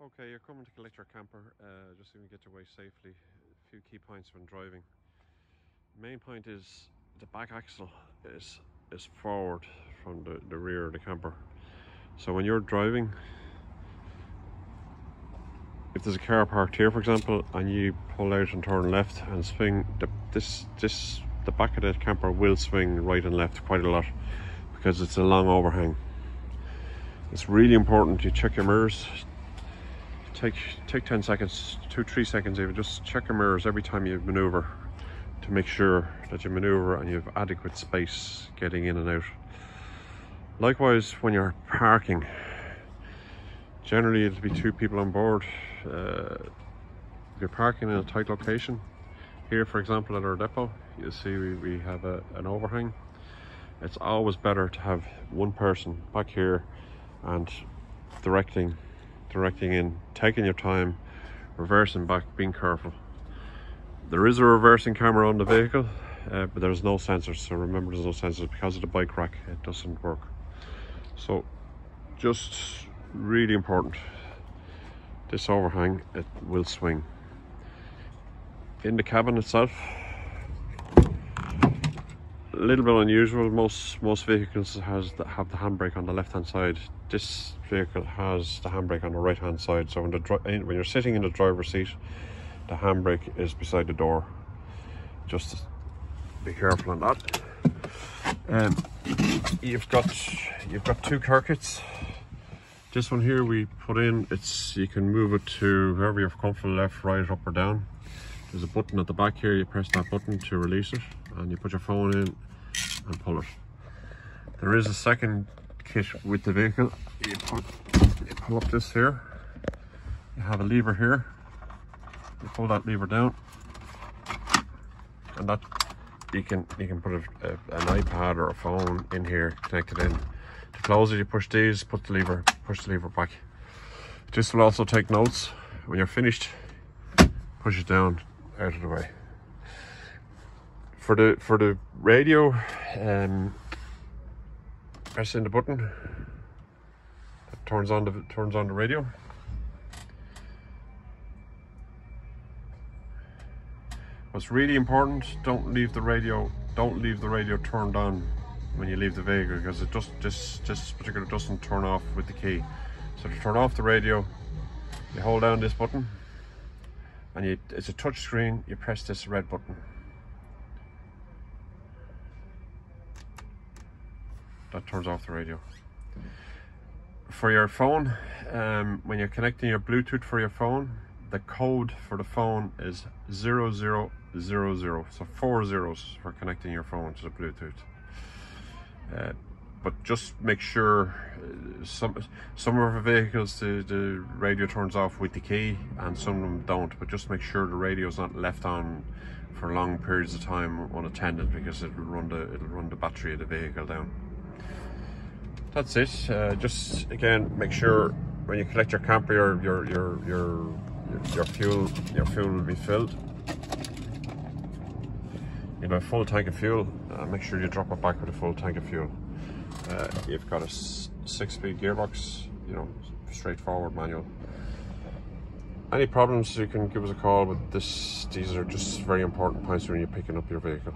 Okay, you're coming to collect your camper, just so you can get your way safely. A few key points when driving. The main point is the back axle is forward from the rear of the camper. So when you're driving, if there's a car parked here, for example, and you pull out and turn left and swing, the back of the camper will swing right and left quite a lot because it's a long overhang. It's really important you check your mirrors. Take 10 seconds, 2-3 seconds even, just check your mirrors every time you maneuver to make sure that you maneuver and you have adequate space getting in and out. Likewise, when you're parking, generally it'll be 2 people on board. If you're parking in a tight location, here for example at our depot, you'll see we have an overhang. It's always better to have one person back here and directing in, taking your time, reversing back, being careful. There is a reversing camera on the vehicle, but there's no sensors, so remember there's no sensors because of the bike rack. It doesn't work. So just really important, this overhang, it will swing. In the cabin itself, a little bit unusual. Most vehicles have the handbrake on the left hand side. This vehicle has the handbrake on the right hand side, so when you're sitting in the driver's seat, the handbrake is beside the door. Just be careful on that. You've got 2 car kits. This one here we put in, you can move it to wherever you're comfortable, left, right, up or down. There's a button at the back here, you press that button to release it and you put your phone in and pull it. There is a second kit with the vehicle. You pull up this here, you have a lever here, you pull that lever down and that you can put an iPad or a phone in here, connected in. To close it, you push these, push the lever back. This will also take notes. When you're finished, push it down out of the way. For the radio, press in the button that turns on the radio. What's really important, don't leave the radio turned on when you leave the vehicle, because this particular doesn't turn off with the key. So to turn off the radio, you hold down this button and it's a touch screen, you press this red button. That turns off the radio. For your phone, when you're connecting your Bluetooth for your phone, the code for the phone is 0000, so 4 zeros for connecting your phone to the Bluetooth. But just make sure, some of our vehicles the radio turns off with the key and some of them don't, but just make sure the radio is not left on for long periods of time unattended, because it'll run the battery of the vehicle down. That's it. Just again, make sure when you collect your camper, your fuel will be filled. You know, a full tank of fuel. Make sure you drop it back with a full tank of fuel. You've got a 6-speed gearbox, you know, straightforward manual. Any problems, you can give us a call, but these are just very important points when you're picking up your vehicle.